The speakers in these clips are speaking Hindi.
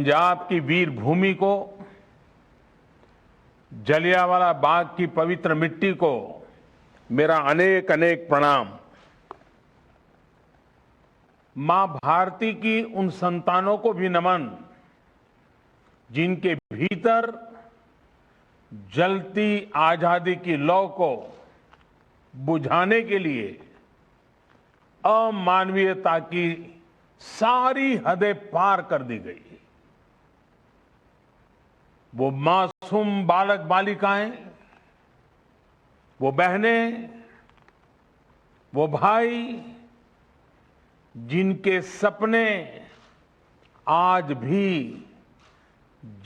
पंजाब की वीर भूमि को, जलियांवाला बाग की पवित्र मिट्टी को मेरा अनेक अनेक प्रणाम। मां भारती की उन संतानों को भी नमन जिनके भीतर जलती आजादी की लौ को बुझाने के लिए अमानवीयता की सारी हदें पार कर दी गई। वो मासूम बालक बालिकाएं, वो बहनें, वो भाई जिनके सपने आज भी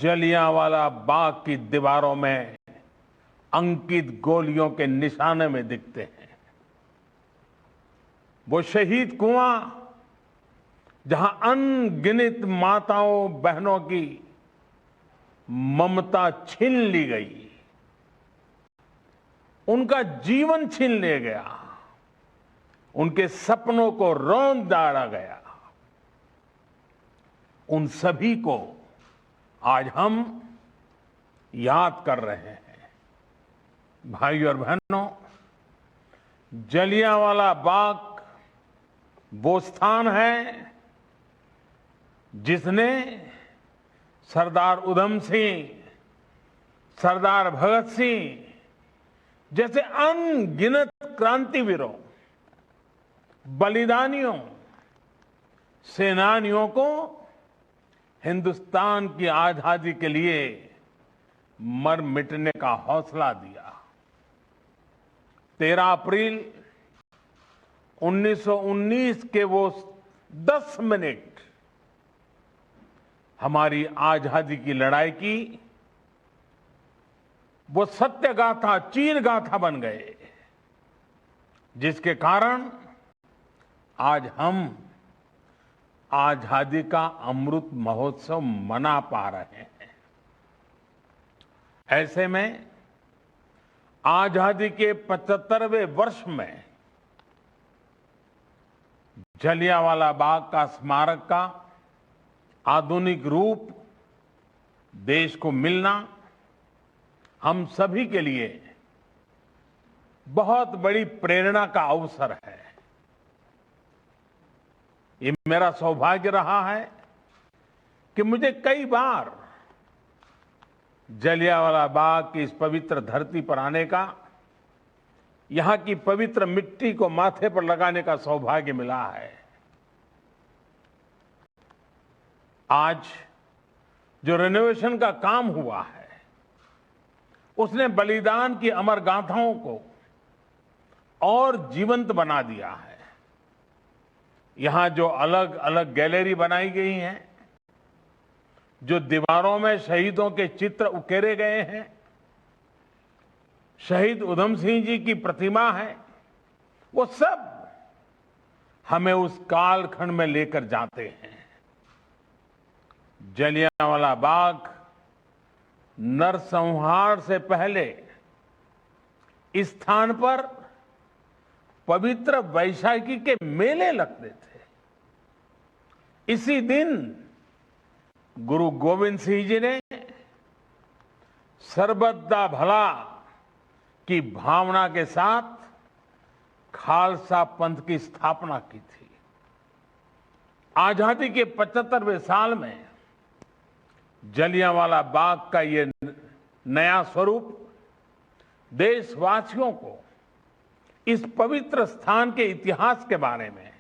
जलियांवाला बाग की दीवारों में अंकित गोलियों के निशाने में दिखते हैं। वो शहीद कुआं जहां अनगिनत माताओं बहनों की ममता छीन ली गई, उनका जीवन छीन लिया गया, उनके सपनों को रौंद डाला गया, उन सभी को आज हम याद कर रहे हैं। भाइयों और बहनों, जलियांवाला बाग वो स्थान है जिसने सरदार उधम सिंह, सरदार भगत सिंह जैसे अनगिनत क्रांतिवीरों, बलिदानियों, सेनानियों को हिंदुस्तान की आजादी के लिए मर मिटने का हौसला दिया। 13 अप्रैल 1919 के वो 10 मिनट हमारी आजादी की लड़ाई की वो सत्य गाथा, चीर गाथा बन गए, जिसके कारण आज हम आजादी का अमृत महोत्सव मना पा रहे हैं। ऐसे में आजादी के 75वें वर्ष में जलियांवाला बाग का स्मारक का आधुनिक रूप देश को मिलना हम सभी के लिए बहुत बड़ी प्रेरणा का अवसर है। ये मेरा सौभाग्य रहा है कि मुझे कई बार जलियांवाला बाग की इस पवित्र धरती पर आने का, यहां की पवित्र मिट्टी को माथे पर लगाने का सौभाग्य मिला है। आज जो रेनोवेशन का काम हुआ है, उसने बलिदान की अमर गाथाओं को और जीवंत बना दिया है। यहां जो अलग अलग गैलरी बनाई गई हैं, जो दीवारों में शहीदों के चित्र उकेरे गए हैं, शहीद उधम सिंह जी की प्रतिमा है, वो सब हमें उस कालखंड में लेकर जाते हैं। जलियांवाला बाग नरसंहार से पहले इस स्थान पर पवित्र वैशाखी के मेले लगते थे। इसी दिन गुरु गोविंद सिंह जी ने सर्वदा भला की भावना के साथ खालसा पंथ की स्थापना की थी। आजादी के 75वें साल में जलियांवाला बाग का ये नया स्वरूप देशवासियों को इस पवित्र स्थान के इतिहास के बारे में,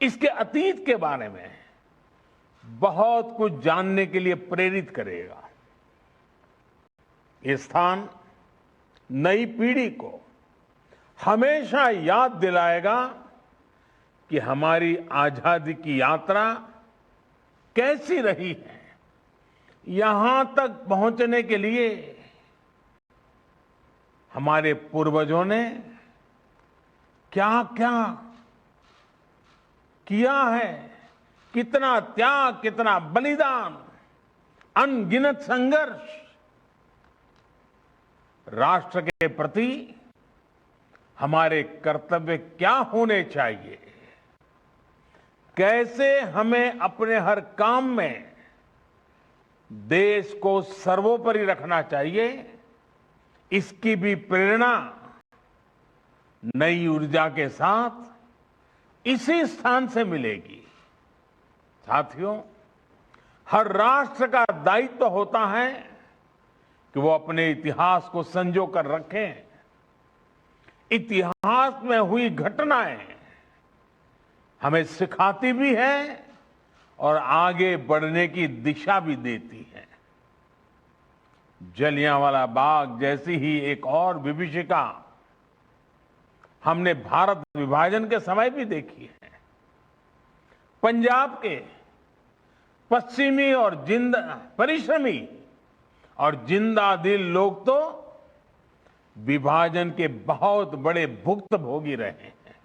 इसके अतीत के बारे में बहुत कुछ जानने के लिए प्रेरित करेगा। ये स्थान नई पीढ़ी को हमेशा याद दिलाएगा कि हमारी आजादी की यात्रा कैसी रही है। यहां तक पहुंचने के लिए हमारे पूर्वजों ने क्या क्या किया है, कितना त्याग, कितना बलिदान, अनगिनत संघर्ष। राष्ट्र के प्रति हमारे कर्तव्य क्या होने चाहिए, कैसे हमें अपने हर काम में देश को सर्वोपरि रखना चाहिए, इसकी भी प्रेरणा नई ऊर्जा के साथ इसी स्थान से मिलेगी। साथियों, हर राष्ट्र का दायित्व होता है कि वो अपने इतिहास को संजो कर रखें। इतिहास में हुई घटनाएं हमें सिखाती भी है और आगे बढ़ने की दिशा भी देती है। जलियांवाला बाग जैसी ही एक और विभीषिका हमने भारत विभाजन के समय भी देखी है। पंजाब के पश्चिमी और परिश्रमी और जिंदा दिल लोग तो विभाजन के बहुत बड़े भुक्तभोगी रहे हैं।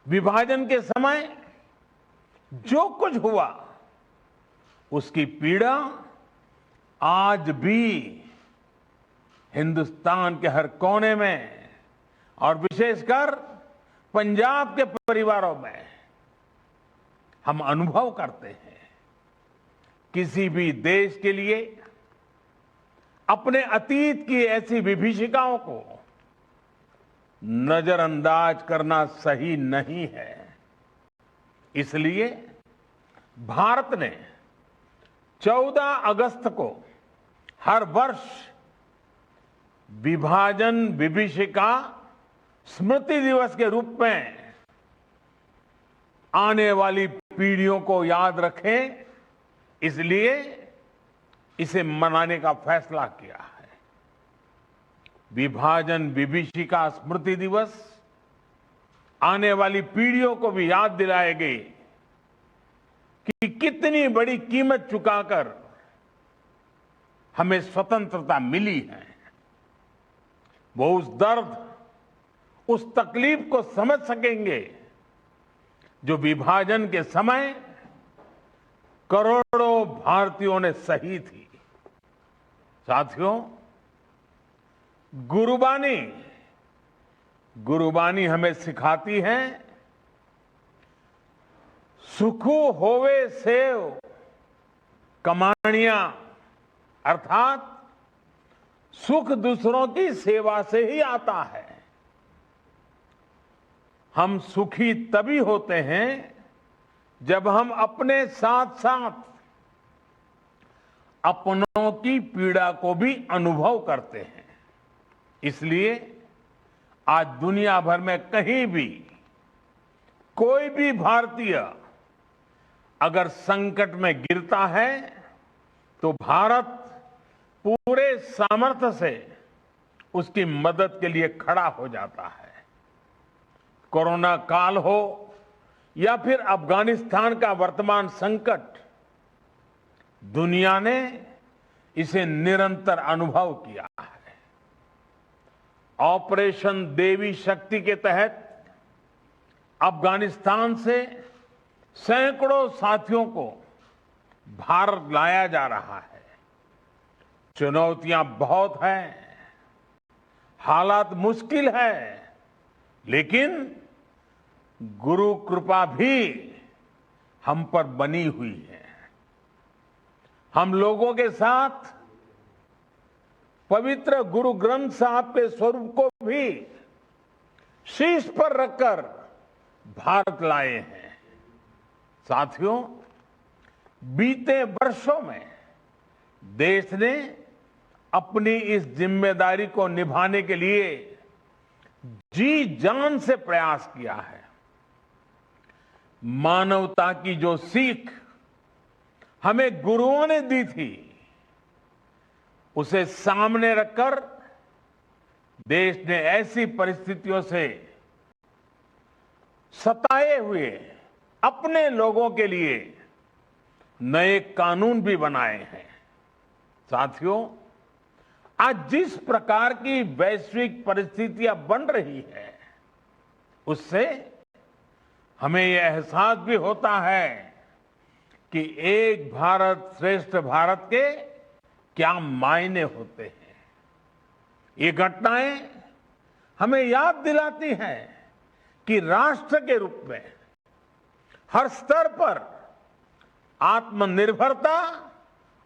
विभाजन के समय जो कुछ हुआ उसकी पीड़ा आज भी हिंदुस्तान के हर कोने में और विशेषकर पंजाब के परिवारों में हम अनुभव करते हैं। किसी भी देश के लिए अपने अतीत की ऐसी विभीषिकाओं को नजरअंदाज करना सही नहीं है। इसलिए भारत ने 14 अगस्त को हर वर्ष विभाजन विभीषिका स्मृति दिवस के रूप में आने वाली पीढ़ियों को याद रखें, इसलिए इसे मनाने का फैसला किया है। विभाजन विभीषिका स्मृति दिवस आने वाली पीढ़ियों को भी याद दिलाएगी कि कितनी बड़ी कीमत चुकाकर हमें स्वतंत्रता मिली है। वो उस दर्द, उस तकलीफ को समझ सकेंगे जो विभाजन के समय करोड़ों भारतीयों ने सही थी। साथियों, गुरुबानी हमें सिखाती है, सुखू होवे सेव कमानियां, अर्थात सुख दूसरों की सेवा से ही आता है। हम सुखी तभी होते हैं जब हम अपने साथ साथ अपनों की पीड़ा को भी अनुभव करते हैं। इसलिए आज दुनिया भर में कहीं भी कोई भी भारतीय अगर संकट में गिरता है तो भारत पूरे सामर्थ्य से उसकी मदद के लिए खड़ा हो जाता है। कोरोना काल हो या फिर अफगानिस्तान का वर्तमान संकट, दुनिया ने इसे निरंतर अनुभव किया है। ऑपरेशन देवी शक्ति के तहत अफगानिस्तान से सैकड़ों साथियों को भारत लाया जा रहा है। चुनौतियां बहुत हैं, हालात मुश्किल है, लेकिन गुरु कृपा भी हम पर बनी हुई है। हम लोगों के साथ पवित्र गुरु ग्रंथ साहब के स्वरूप को भी शीर्ष पर रखकर भारत लाए हैं। साथियों, बीते वर्षों में देश ने अपनी इस जिम्मेदारी को निभाने के लिए जी जान से प्रयास किया है। मानवता की जो सीख हमें गुरुओं ने दी थी, उसे सामने रखकर देश ने ऐसी परिस्थितियों से सताए हुए अपने लोगों के लिए नए कानून भी बनाए हैं। साथियों, आज जिस प्रकार की वैश्विक परिस्थितियां बन रही है, उससे हमें यह एहसास भी होता है कि एक भारत श्रेष्ठ भारत के क्या मायने होते हैं। ये घटनाएं हमें याद दिलाती हैं कि राष्ट्र के रूप में हर स्तर पर आत्मनिर्भरता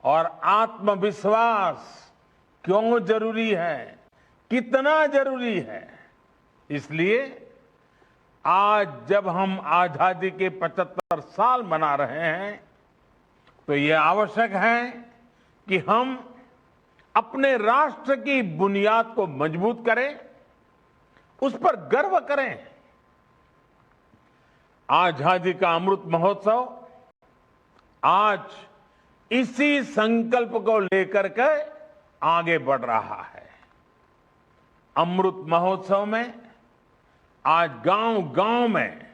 और आत्मविश्वास क्यों जरूरी है, कितना जरूरी है। इसलिए आज जब हम आजादी के 75 साल मना रहे हैं तो ये आवश्यक है कि हम अपने राष्ट्र की बुनियाद को मजबूत करें, उस पर गर्व करें। आजादी का अमृत महोत्सव आज इसी संकल्प को लेकर के आगे बढ़ रहा है। अमृत महोत्सव में आज गांव-गांव में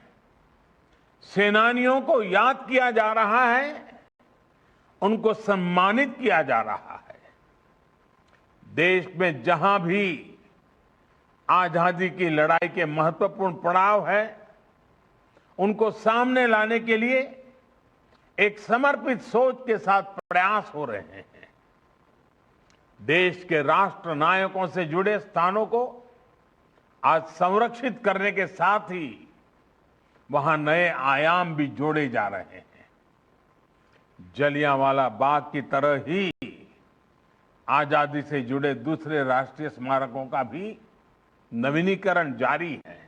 सेनानियों को याद किया जा रहा है, उनको सम्मानित किया जा रहा है। देश में जहां भी आजादी की लड़ाई के महत्वपूर्ण पड़ाव है, उनको सामने लाने के लिए एक समर्पित सोच के साथ प्रयास हो रहे हैं। देश के राष्ट्र नायकों से जुड़े स्थानों को आज संरक्षित करने के साथ ही वहां नए आयाम भी जोड़े जा रहे हैं। जलियांवाला बाग की तरह ही आजादी से जुड़े दूसरे राष्ट्रीय स्मारकों का भी नवीनीकरण जारी है।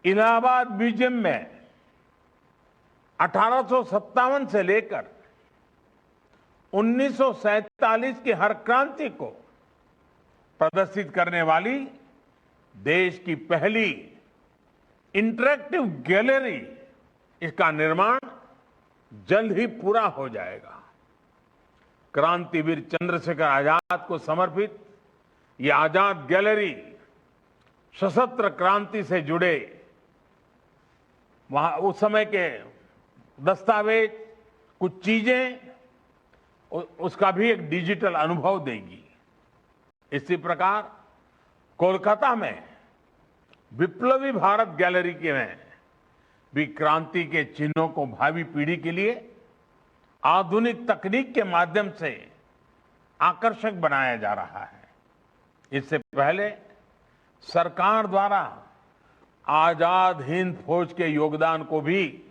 इलाहाबाद म्यूजियम में 1857 से लेकर 1947 की हर क्रांति को प्रदर्शित करने वाली देश की पहली इंटरैक्टिव गैलरी, इसका निर्माण जल्द ही पूरा हो जाएगा। क्रांतिवीर चंद्रशेखर आजाद को समर्पित ये आजाद गैलरी सशस्त्र क्रांति से जुड़े वहां उस समय के दस्तावेज, कुछ चीजें, उसका भी एक डिजिटल अनुभव देगी। इसी प्रकार कोलकाता में विप्लवी भारत गैलरी के में भी क्रांति के चिन्हों को भावी पीढ़ी के लिए आधुनिक तकनीक के माध्यम से आकर्षक बनाया जा रहा है। इससे पहले सरकार द्वारा आजाद हिंद फौज के योगदान को भी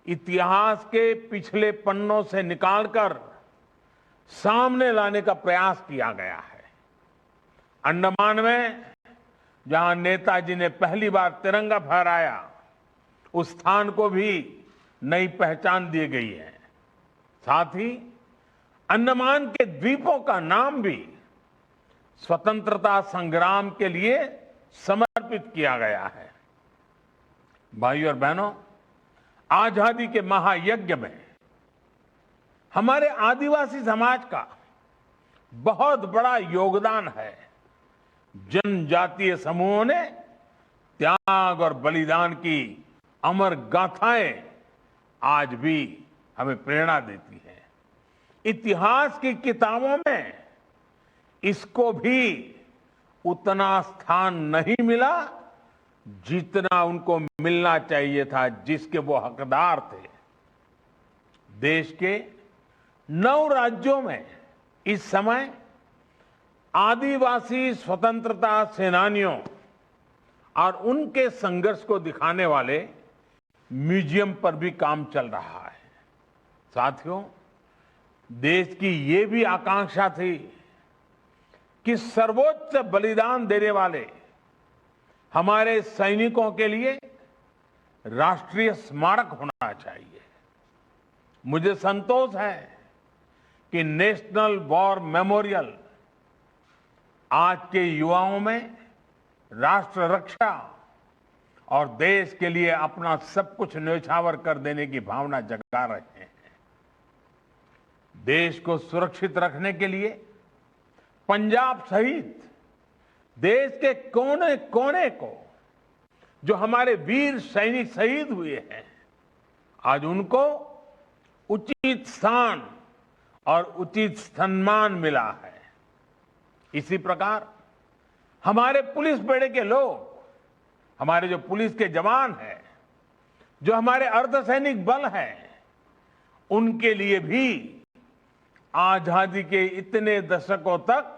इतिहास के पिछले पन्नों से निकालकर सामने लाने का प्रयास किया गया है। अंडमान में जहां नेताजी ने पहली बार तिरंगा फहराया, उस स्थान को भी नई पहचान दी गई है। साथ ही अंडमान के द्वीपों का नाम भी स्वतंत्रता संग्राम के लिए समर्पित किया गया है। भाइयों और बहनों, आजादी के महायज्ञ में हमारे आदिवासी समाज का बहुत बड़ा योगदान है। जनजातीय समूहों ने त्याग और बलिदान की अमर गाथाएं आज भी हमें प्रेरणा देती है। इतिहास की किताबों में इसको भी उतना स्थान नहीं मिला जितना उनको मिलना चाहिए था, जिसके वो हकदार थे। देश के 9 राज्यों में इस समय आदिवासी स्वतंत्रता सेनानियों और उनके संघर्ष को दिखाने वाले म्यूजियम पर भी काम चल रहा है। साथियों, देश की ये भी आकांक्षा थी कि सर्वोच्च बलिदान देने वाले हमारे सैनिकों के लिए राष्ट्रीय स्मारक होना चाहिए। मुझे संतोष है कि नेशनल वॉर मेमोरियल आज के युवाओं में राष्ट्र रक्षा और देश के लिए अपना सब कुछ न्यौछावर कर देने की भावना जगा रहे हैं। देश को सुरक्षित रखने के लिए पंजाब सहित देश के कोने कोने को जो हमारे वीर सैनिक शहीद हुए हैं, आज उनको उचित स्थान और उचित सम्मान मिला है। इसी प्रकार हमारे पुलिस बेड़े के लोग, हमारे जो पुलिस के जवान हैं, जो हमारे अर्धसैनिक बल हैं, उनके लिए भी आजादी के इतने दशकों तक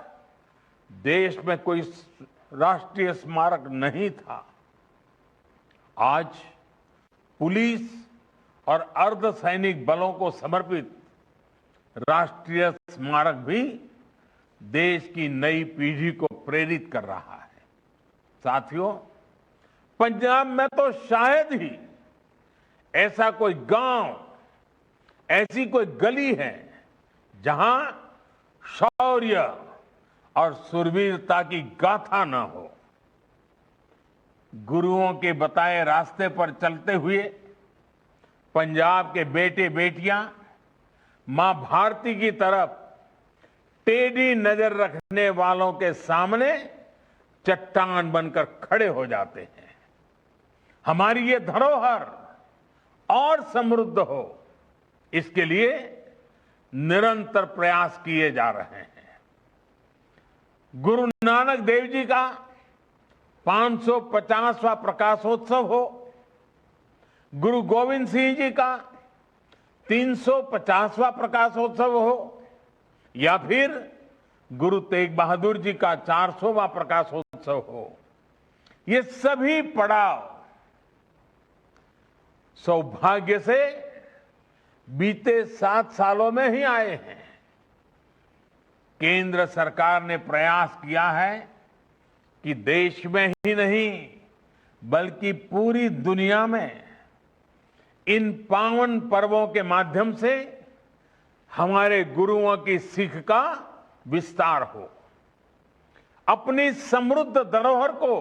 देश में कोई राष्ट्रीय स्मारक नहीं था। आज पुलिस और अर्धसैनिक बलों को समर्पित राष्ट्रीय स्मारक भी देश की नई पीढ़ी को प्रेरित कर रहा है। साथियों, पंजाब में तो शायद ही ऐसा कोई गांव, ऐसी कोई गली है जहां शौर्य और शूरवीरता की गाथा न हो। गुरुओं के बताए रास्ते पर चलते हुए पंजाब के बेटे बेटियां मां भारती की तरफ टेढ़ी नजर रखने वालों के सामने चट्टान बनकर खड़े हो जाते हैं। हमारी ये धरोहर और समृद्ध हो, इसके लिए निरंतर प्रयास किए जा रहे हैं। गुरु नानक देव जी का 550वां प्रकाशोत्सव हो, गुरु गोविंद सिंह जी का 350वां प्रकाशोत्सव हो, या फिर गुरु तेग बहादुर जी का 400वां प्रकाशोत्सव हो, ये सभी पड़ाव सौभाग्य से बीते 7 सालों में ही आए हैं। केंद्र सरकार ने प्रयास किया है कि देश में ही नहीं बल्कि पूरी दुनिया में इन पावन पर्वों के माध्यम से हमारे गुरुओं की सीख का विस्तार हो। अपनी समृद्ध धरोहर को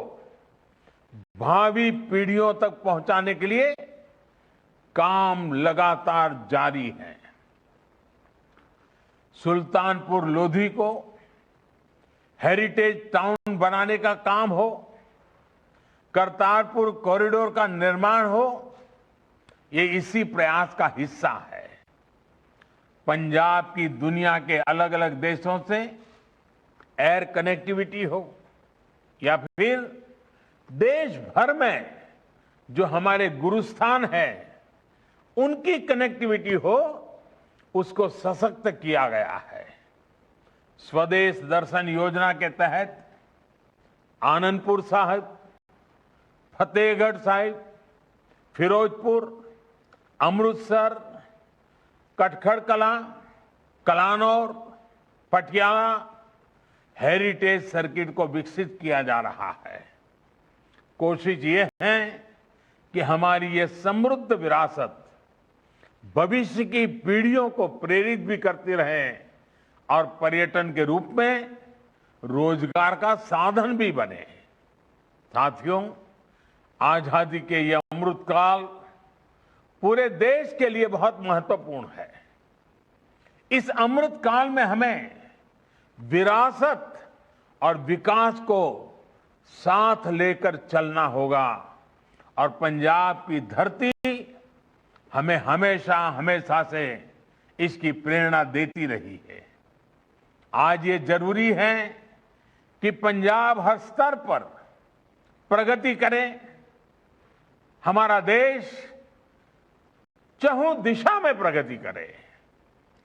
भावी पीढ़ियों तक पहुंचाने के लिए काम लगातार जारी है। सुल्तानपुर लोधी को हेरिटेज टाउन बनाने का काम हो, करतारपुर कॉरिडोर का निर्माण हो, ये इसी प्रयास का हिस्सा है। पंजाब की दुनिया के अलग अलग देशों से एयर कनेक्टिविटी हो, या फिर देश भर में जो हमारे गुरुस्थान है उनकी कनेक्टिविटी हो, उसको सशक्त किया गया है। स्वदेश दर्शन योजना के तहत आनंदपुर साहिब, फतेहगढ़ साहिब, फिरोजपुर, अमृतसर, कटखड़ कलां, कलानौर, पटियाला हेरिटेज सर्किट को विकसित किया जा रहा है। कोशिश ये है कि हमारी ये समृद्ध विरासत भविष्य की पीढ़ियों को प्रेरित भी करती रहे और पर्यटन के रूप में रोजगार का साधन भी बने। साथियों, आजादी के ये अमृतकाल पूरे देश के लिए बहुत महत्वपूर्ण है। इस अमृतकाल में हमें विरासत और विकास को साथ लेकर चलना होगा और पंजाब की धरती हमें हमेशा हमेशा से इसकी प्रेरणा देती रही है। आज ये जरूरी है कि पंजाब हर स्तर पर प्रगति करे, हमारा देश चहुं दिशा में प्रगति करे।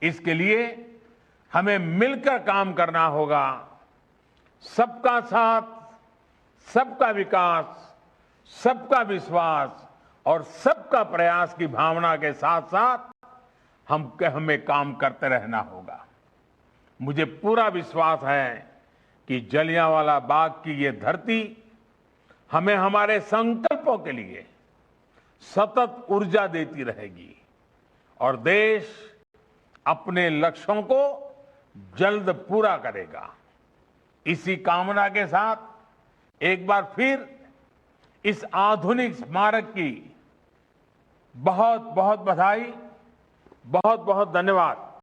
इसके लिए हमें मिलकर काम करना होगा। सबका साथ, सबका विकास, सबका विश्वास और सबका प्रयास की भावना के साथ साथ हमें काम करते रहना होगा। मुझे पूरा विश्वास है कि जलियांवाला बाग की ये धरती हमें हमारे संकल्पों के लिए सतत ऊर्जा देती रहेगी और देश अपने लक्ष्यों को जल्द पूरा करेगा। इसी कामना के साथ एक बार फिर इस आधुनिक स्मारक की बहुत बहुत बधाई, बहुत बहुत धन्यवाद।